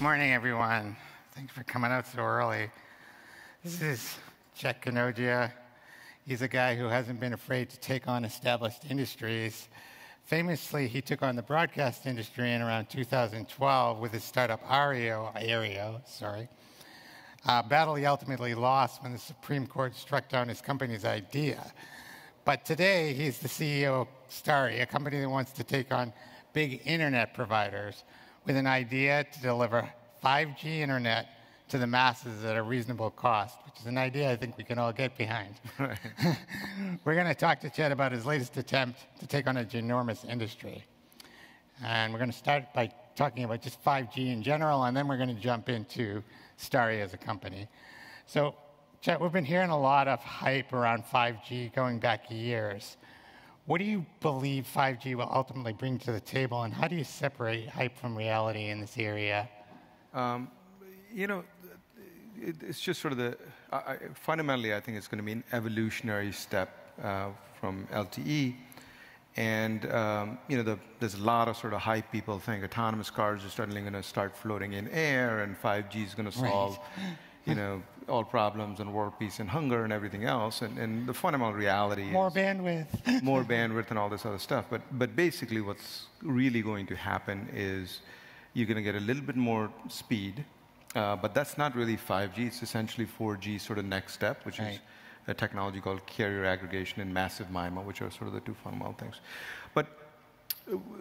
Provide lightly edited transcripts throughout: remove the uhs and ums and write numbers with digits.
Morning, everyone. Thanks for coming out so early. This is Kanojia. He's a guy who hasn't been afraid to take on established industries. Famously, he took on the broadcast industry in around 2012 with his startup Aereo, battle he ultimately lost when the Supreme Court struck down his company's idea. But today, he's the CEO of Starr, a company that wants to take on big internet providers with an idea to deliver 5G internet to the masses at a reasonable cost, which is an idea I think we can all get behind. We're going to talk to Chet about his latest attempt to take on a ginormous industry. And we're going to start by talking about just 5G in general, and then we're going to jump into Starr as a company. So, Chet, we've been hearing a lot of hype around 5G going back years. What do you believe 5G will ultimately bring to the table, and how do you separate hype from reality in this area? It's just sort of fundamentally, I think it's going to be an evolutionary step from LTE. And, there's a lot of sort of hype. People think autonomous cars are suddenly going to start floating in air, and 5G is going to solve, all problems and world peace and hunger and everything else. And the fundamental reality is more bandwidth. More bandwidth and all this other stuff. But basically what's really going to happen is you're going to get a little bit more speed. But that's not really 5G. It's essentially 4G sort of next step, which is a technology called carrier aggregation and massive MIMO, which are sort of the two fundamental things. But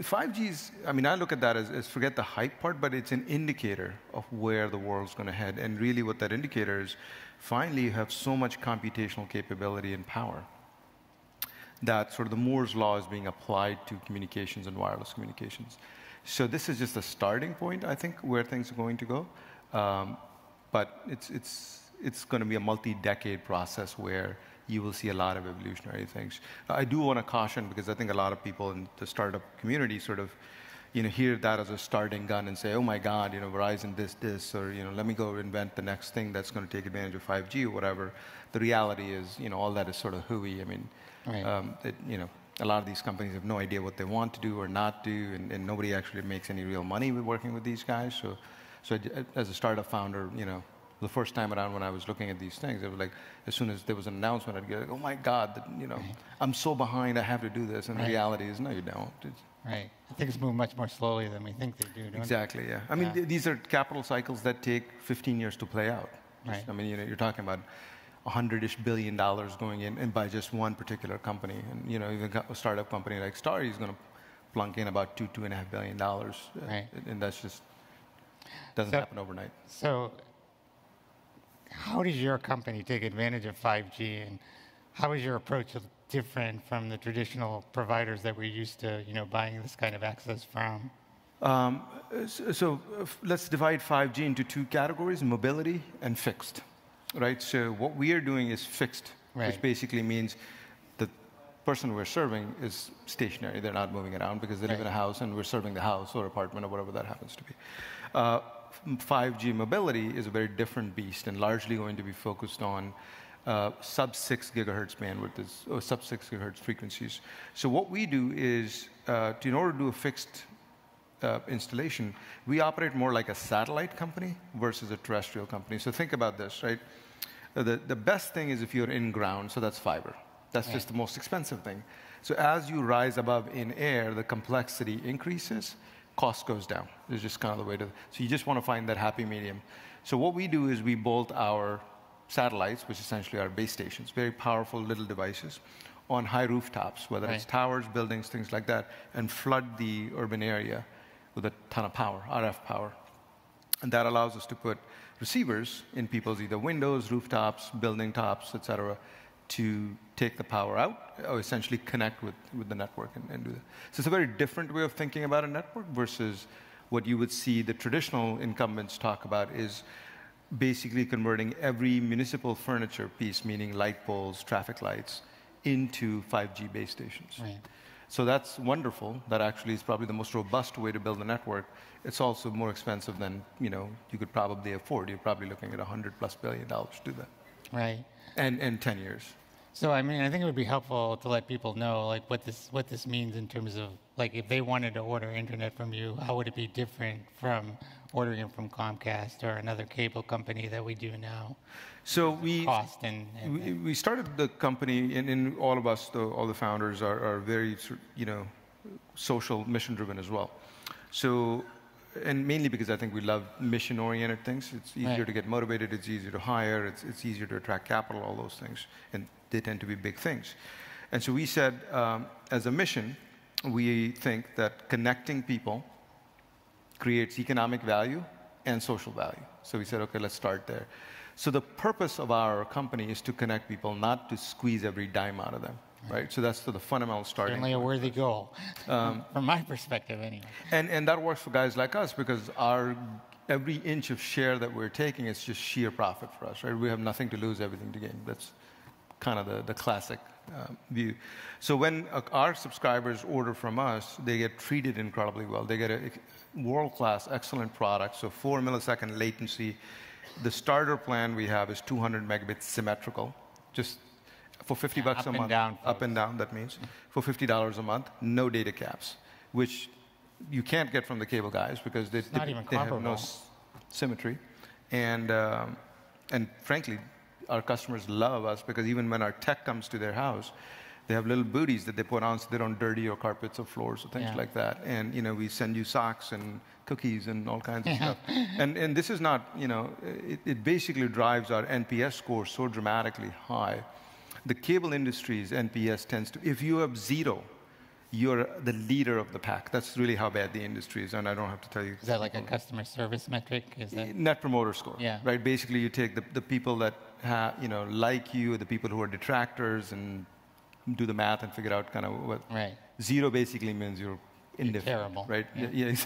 5G is, I look at that as forget the hype part, but it's an indicator of where the world's going to head. And really what that indicator is, finally you have so much computational capability and power that sort of the Moore's law is being applied to communications and wireless communications. So this is just a starting point, I think, where things are going to go. But it's going to be a multi-decade process where you will see a lot of evolutionary things. I do want to caution, because I think a lot of people in the startup community sort of, hear that as a starting gun and say, oh my God, Verizon this, or let me go invent the next thing that's going to take advantage of 5G or whatever. The reality is, all that is sort of hooey. A lot of these companies have no idea what they want to do or not do, and nobody actually makes any real money with working with these guys. So as a startup founder, the first time around when I was looking at these things, it was like, as soon as there was an announcement, I'd get like, oh my God, I'm so behind, I have to do this. And the reality is, no, you don't. Right. Things move much more slowly than we think they do, don't Exactly, yeah. These are capital cycles that take 15 years to play out. Right. You're talking about $100-ish billion going in and by just one particular company. And, even a startup company like Starr is going to plunk in about $2.5 billion. Right. And that's just doesn't happen overnight. So how does your company take advantage of 5G, and how is your approach different from the traditional providers that we're used to, buying this kind of access from? Let's divide 5G into two categories: mobility and fixed. Right. So what we are doing is fixed, which basically means the person we're serving is stationary. They're not moving around because they live in a house, and we're serving the house or apartment or whatever that happens to be. 5G mobility is a very different beast and largely going to be focused on sub-6 gigahertz bandwidth, or sub-6 gigahertz frequencies. So what we do is, in order to do a fixed installation, we operate more like a satellite company versus a terrestrial company. So think about this, right? The best thing is if you're in ground, so that's fiber. That's just the most expensive thing. So as you rise above in air, the complexity increases, cost goes down. It's just kind of the way to, so you just want to find that happy medium. So what we do is we bolt our satellites, which essentially are base stations, very powerful little devices, on high rooftops, whether it's towers, buildings, things like that, and flood the urban area with a ton of power, RF power. And that allows us to put receivers in people's either windows, rooftops, building tops, et cetera, to take the power out, or essentially connect with the network and do that. So it's a very different way of thinking about a network versus what you would see the traditional incumbents talk about, is basically converting every municipal furniture piece, meaning light poles, traffic lights, into 5G base stations. Right. So that's wonderful. That actually is probably the most robust way to build a network. It's also more expensive than you could probably afford. You're probably looking at $100+ billion to do that. Right. And 10 years. So, I mean, I think it would be helpful to let people know, like, what this means in terms of, like, if they wanted to order internet from you, how would it be different from ordering it from Comcast or another cable company that we do now? So we started the company, and all of us, all the founders, are very, social, mission-driven as well. So, and mainly because I think we love mission-oriented things. It's easier to get motivated. It's easier to hire. It's easier to attract capital. All those things, and they tend to be big things. And so we said, as a mission, we think that connecting people creates economic value and social value. So we said, okay, let's start there. So the purpose of our company is to connect people, not to squeeze every dime out of them, right? So that's the fundamental starting Certainly a worthy goal, from my perspective anyway. And that works for guys like us because every inch of share that we're taking is just sheer profit for us, right? We have nothing to lose, everything to gain. That's kind of the classic view. So when our subscribers order from us, they get treated incredibly well. They get a world-class, excellent product, so 4 millisecond latency. The starter plan we have is 200 megabits symmetrical, just for $50 a month. Up and down, that means. For $50 a month, no data caps, which you can't get from the cable guys because they have no symmetry. And frankly, our customers love us because even when our tech comes to their house, they have little booties that they put on so they don't dirty your carpets or floors or things like that. And we send you socks and cookies and all kinds of stuff. And this is not, it basically drives our NPS score so dramatically high. The cable industry's NPS tends to, if you have 0, you're the leader of the pack. That's really how bad the industry is, and I don't have to tell you. Is that like a customer service metric? Is that Net Promoter Score? Yeah. Right. Basically, you take the people that like you, the people who are detractors, and do the math and figure out kind of what. Right. 0 basically means you're indifferent. Terrible. Right. Yeah.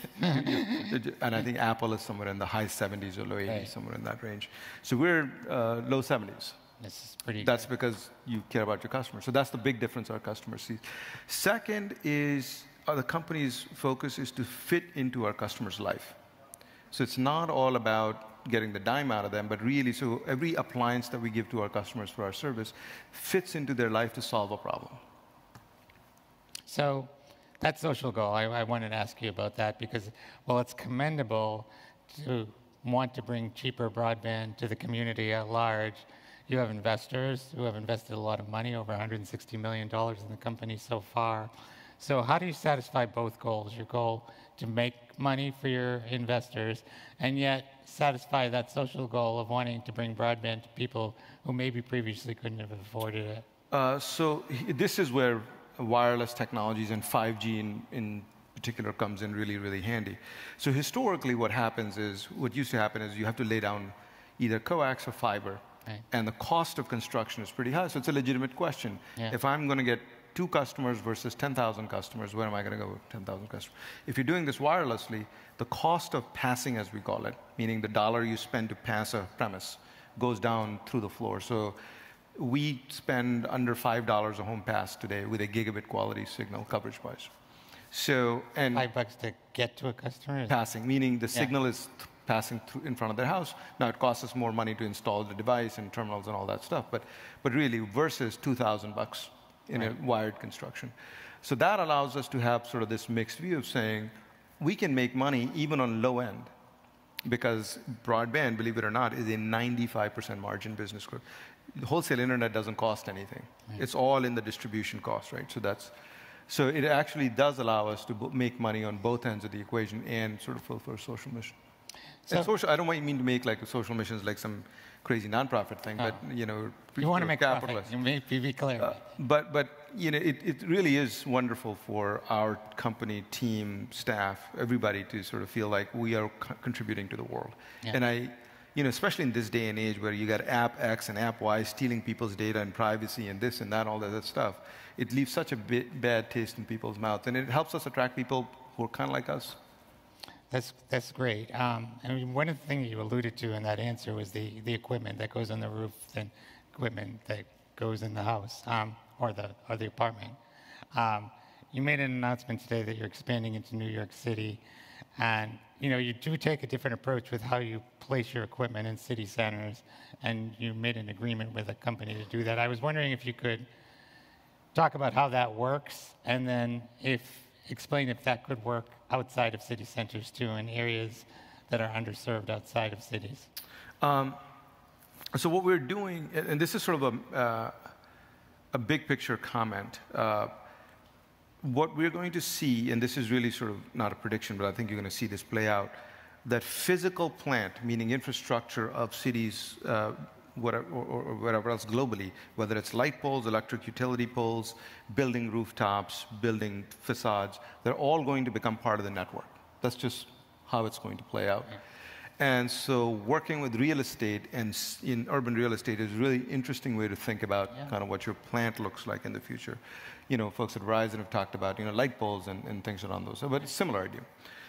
And I think Apple is somewhere in the high 70s or low 80s, somewhere in that range. So we're low 70s. This is pretty. That's because you care about your customers. So that's the big difference our customers see. Second is the company's focus is to fit into our customer's life. So it's not all about getting the dime out of them, but really, so every appliance that we give to our customers for our service fits into their life to solve a problem. So that social goal, I wanted to ask you about that because, well, it's commendable to want to bring cheaper broadband to the community at large. You have investors who have invested a lot of money, over $160 million in the company so far. So how do you satisfy both goals? Your goal to make money for your investors and yet satisfy that social goal of wanting to bring broadband to people who maybe previously couldn't have afforded it? So this is where wireless technologies and 5G in particular comes in really, really handy. So historically what used to happen is you have to lay down either coax or fiber. Right. And the cost of construction is pretty high, so it's a legitimate question. Yeah. If I'm going to get 2 customers versus 10,000 customers, where am I going to go with 10,000 customers? If you're doing this wirelessly, the cost of passing, as we call it, meaning the dollar you spend to pass a premise, goes down through the floor. So we spend under $5 a home pass today with a gigabit quality signal coverage-wise. So, and $5 to get to a customer? Passing, meaning the signal is passing through in front of their house. Now it costs us more money to install the device and terminals and all that stuff, but really versus $2,000 in a wired construction. So that allows us to have sort of this mixed view of saying we can make money even on low end because broadband, believe it or not, is a 95% margin business. Wholesale internet doesn't cost anything. Right. It's all in the distribution cost, right? So it actually does allow us to make money on both ends of the equation and sort of fulfill a social mission. And I don't mean to make like social missions like some crazy nonprofit thing, but you want to make profit. You may be clear. But it really is wonderful for our company, team, staff, everybody to sort of feel like we are contributing to the world. Yeah. And especially in this day and age where you got app X and app Y stealing people's data and privacy and this and that, all that stuff, it leaves such a bad taste in people's mouths, and it helps us attract people who are kind of like us. That's great. And one of the things you alluded to in that answer was the equipment that goes on the roof and equipment that goes in the house or the apartment. You made an announcement today that you're expanding into New York City. And you do take a different approach with how you place your equipment in city centers, and you made an agreement with a company to do that. I was wondering if you could talk about how that works, and then explain if that could work outside of city centers too, in areas that are underserved outside of cities. So what we're doing, and this is sort of a big picture comment. What we're going to see, and this is really sort of not a prediction, but I think you're going to see this play out, that physical plant, meaning infrastructure of cities, whatever else globally, whether it's light poles, electric utility poles, building rooftops, building facades, they're all going to become part of the network. That's just how it's going to play out. Yeah. And so working with real estate and in urban real estate is a really interesting way to think about kind of what your plant looks like in the future. Folks at Verizon have talked about, light poles and things around those. But it's a similar idea.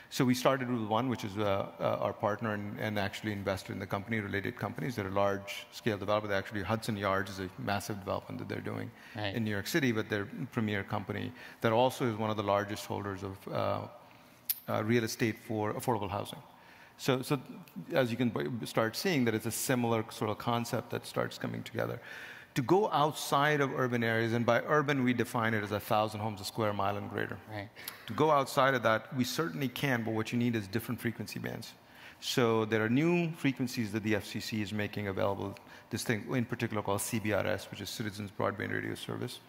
So we started with one, which is our partner and actually invested in the company, related companies that are large-scale developers. Actually, Hudson Yards is a massive development that they're doing in New York City, but they're a premier company that also is one of the largest holders of real estate for affordable housing. So as you can start seeing, that it's a similar sort of concept that starts coming together. To go outside of urban areas, and by urban we define it as 1,000 homes a square mile and greater. Right. To go outside of that, we certainly can, but what you need is different frequency bands. So there are new frequencies that the FCC is making available, this thing in particular called CBRS, which is Citizens Broadband Radio Service.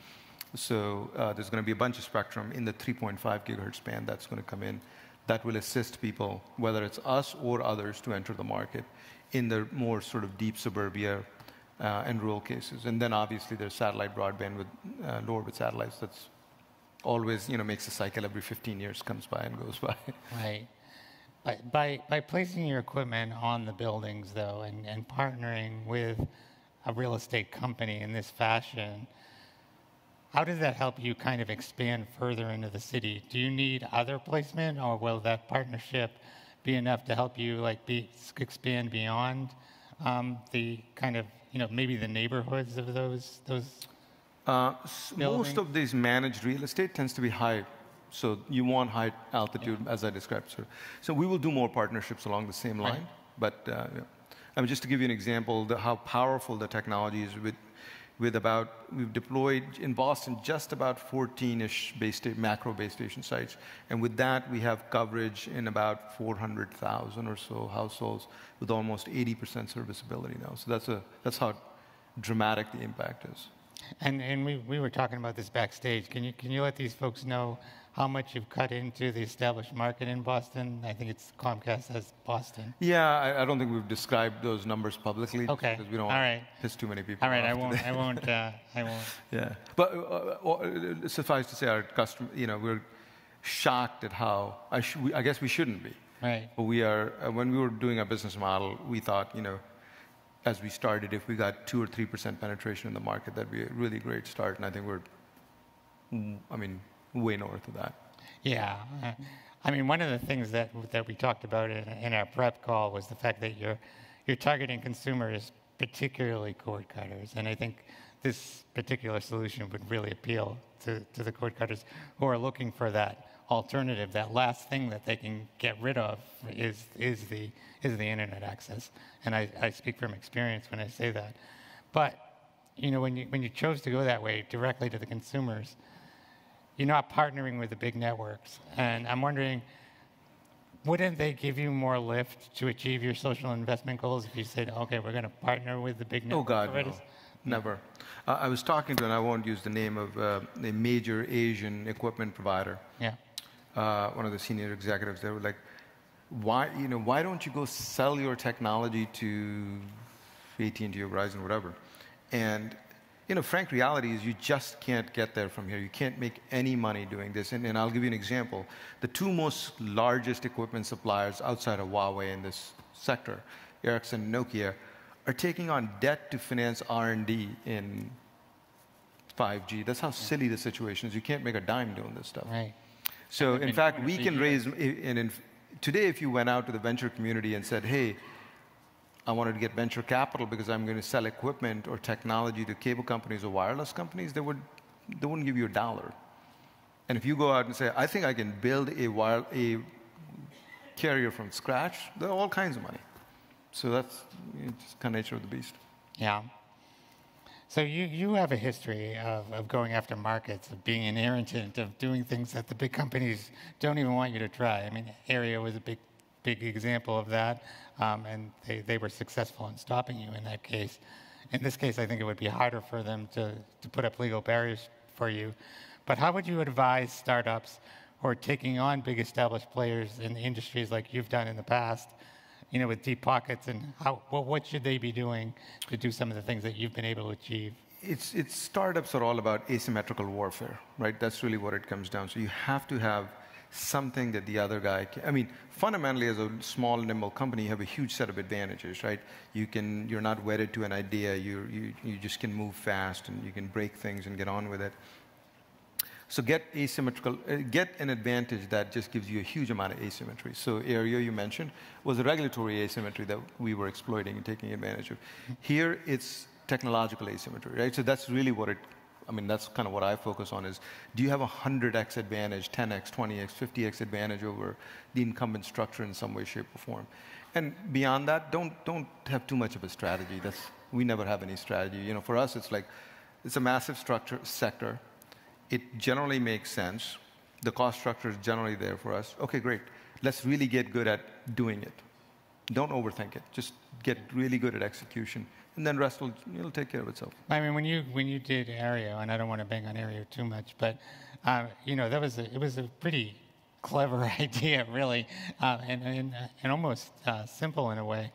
So there's going to be a bunch of spectrum in the 3.5 gigahertz band that's going to come in that will assist people, whether it's us or others, to enter the market in the more sort of deep suburbia and rural cases. And then obviously there's satellite broadband with low orbit satellites that's always, makes a cycle every 15 years, comes by and goes by. Right. By placing your equipment on the buildings, though, and partnering with a real estate company in this fashion, how does that help you kind of expand further into the city? Do you need other placement, or will that partnership be enough to help you expand beyond the kind of, maybe the neighborhoods of those most of these managed real estate tends to be high. So you want high altitude, as I described. So we will do more partnerships along the same line. Right. But just to give you an example, how powerful the technology is we've deployed in Boston just about 14-ish macro base station sites. And with that, we have coverage in about 400,000 or so households with almost 80% serviceability now. So that's how dramatic the impact is. And we were talking about this backstage. Can you let these folks know how much you've cut into the established market in Boston? I think it's Comcast has Boston. Yeah, I don't think we've described those numbers publicly. Okay. Because we don't want to piss too many people off. All right, I won't. Yeah. But suffice to say, our customer, we're shocked at how, I guess we shouldn't be. Right. But we are, when we were doing our business model, we thought, as we started, if we got 2 or 3% penetration in the market, that'd be a really great start. And I think we're, way north of that. Yeah. One of the things that we talked about in our prep call was the fact that you're targeting consumers, particularly cord cutters. And I think this particular solution would really appeal to the cord cutters who are looking for that alternative. That last thing that they can get rid of is the internet access. And I speak from experience when I say that. But when you chose to go that way directly to the consumers, you're not partnering with the big networks. And I'm wondering, wouldn't they give you more lift to achieve your social investment goals if you said, okay, we're going to partner with the big networks? Oh, God, no. Never. I was talking to, and I won't use the name of a major Asian equipment provider. Yeah. One of the senior executives, they were like, why don't you go sell your technology to AT&T or Verizon, whatever? And frank reality is you just can't get there from here. You can't make any money doing this. And I'll give you an example. The two most largest equipment suppliers outside of Huawei in this sector, Ericsson and Nokia, are taking on debt to finance R&D in 5G. That's how silly the situation is. You can't make a dime doing this stuff. Right. So in fact, we can raise, today if you went out to the venture community and said, hey, I wanted to get venture capital because I'm going to sell equipment or technology to cable companies or wireless companies, they wouldn't give you $1. And if you go out and say, I think I can build a carrier from scratch, there are all kinds of money. So that's just kind of nature of the beast. Yeah. So you have a history of going after markets, of being an irritant, of doing things that the big companies don't even want you to try. I mean, Aereo was a big example of that, and they were successful in stopping you in that case. In this case, I think it would be harder for them to put up legal barriers for you. But how would you advise startups who are taking on big established players in industries like you've done in the past, with deep pockets, and what should they be doing to do some of the things that you've been able to achieve? It's startups are all about asymmetrical warfare, right? That's really what it comes down. So you have to have something that the other guy can. I mean, fundamentally, as a small, nimble company, you have a huge set of advantages, right? You're not wedded to an idea. You just can move fast, and you can break things and get on with it. So get an advantage that just gives you a huge amount of asymmetry. So Aereo, you mentioned, was a regulatory asymmetry that we were exploiting and taking advantage of. Here, it's technological asymmetry, right? So that's really that's kind of what I focus on is, do you have a 100x advantage, 10x, 20x, 50x advantage over the incumbent structure in some way, shape, or form? And beyond that, don't have too much of a strategy. We never have any strategy. For us, it's a massive sector. It generally makes sense. The cost structure is generally there for us. Okay, great. Let's really get good at doing it. Don't overthink it. Just get really good at execution, and then rest it'll take care of itself. I mean, when you did Aereo, and I don't want to bang on Aereo too much, but it was a pretty clever idea, really, and almost simple in a way.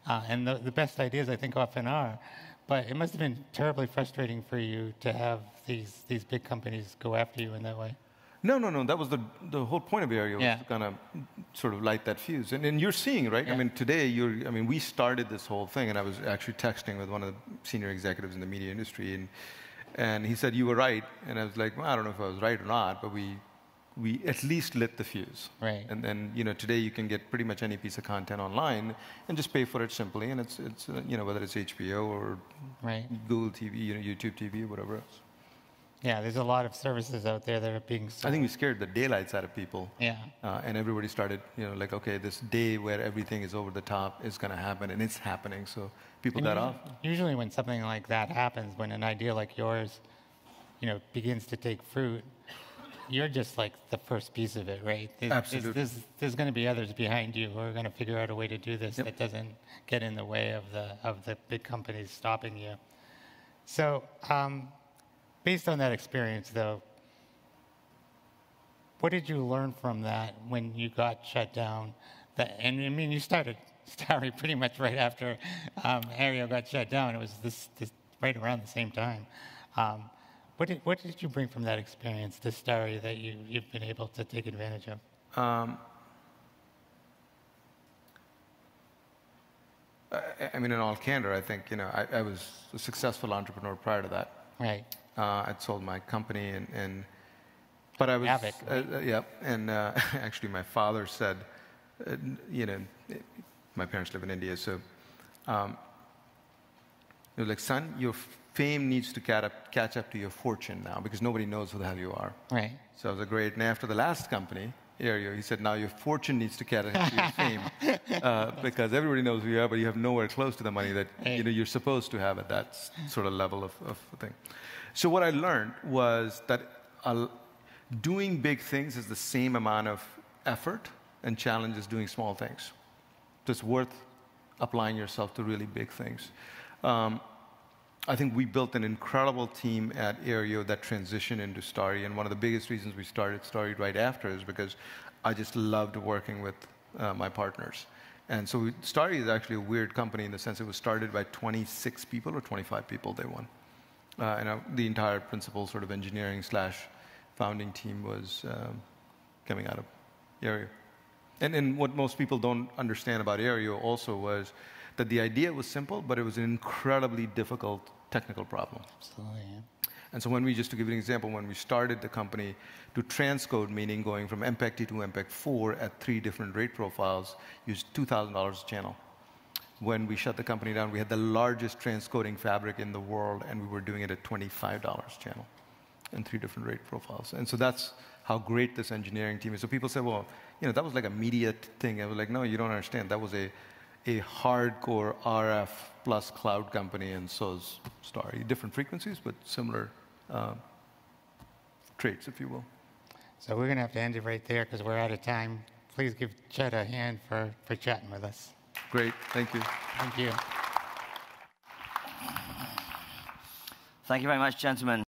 And the best ideas, I think, often are. But it must have been terribly frustrating for you to have these big companies go after you in that way. No. That was the whole point of Aereo, was to kind of sort of light that fuse. And you're seeing, right? Yeah. I mean, today, we started this whole thing, and I was actually texting with one of the senior executives in the media industry, and he said, you were right. And I was like, well, I don't know if I was right or not, but we at least lit the fuse. Right. And then, today you can get pretty much any piece of content online and just pay for it simply. And it's whether it's HBO or Google TV, YouTube TV, or whatever else. Yeah, there's a lot of services out there that are being sold. I think we scared the daylights out of people. Yeah. And everybody started, okay, this day where everything is over the top is going to happen, and it's happening. So people got off. Usually when something like that happens, when an idea like yours, begins to take fruit, you're just like the first piece of it, right? Absolutely. There's going to be others behind you who are going to figure out a way to do this that doesn't get in the way of the big companies stopping you. So, based on that experience, though, what did you learn from that when you got shut down? And I mean, you started Starry pretty much right after Aereo got shut down. It was this right around the same time. What did you bring from that experience to Starry that you've been able to take advantage of? I mean, in all candor, I think I was a successful entrepreneur prior to that. Right. I'd sold my company, but I was And actually, my father said, my parents live in India, so he was like, son, your fame needs to catch up to your fortune now, because nobody knows who the hell you are. Right. So I was like, great. And after the last company, Aereo, he said, now your fortune needs to catch up to your fame, because everybody knows who you are, but you have nowhere close to the money that you're supposed to have at that sort of level of thing. So what I learned was that doing big things is the same amount of effort and challenge as doing small things. So it's worth applying yourself to really big things. I think we built an incredible team at Aereo that transitioned into Starry, and one of the biggest reasons we started Starry right after is because I just loved working with my partners. And so Starry is actually a weird company in the sense it was started by 26 people or 25 people day one. And the entire principal sort of engineering / founding team was coming out of Aereo. And what most people don't understand about Aereo also was that the idea was simple, but it was an incredibly difficult technical problem. Absolutely, yeah. And so just to give you an example, when we started the company, to transcode, meaning going from MPEG-T to MPEG-4 at 3 different rate profiles, used $2,000 a channel. When we shut the company down, we had the largest transcoding fabric in the world, and we were doing it at $25 a channel in 3 different rate profiles. And so that's how great this engineering team is. So people say, well, that was like a media thing. I was like, no, you don't understand. That was a hardcore RF plus cloud company, and so is Starr. Different frequencies, but similar traits, if you will. So we're going to have to end it right there because we're out of time. Please give Chet a hand for chatting with us. Great. Thank you. Thank you. Thank you very much, gentlemen.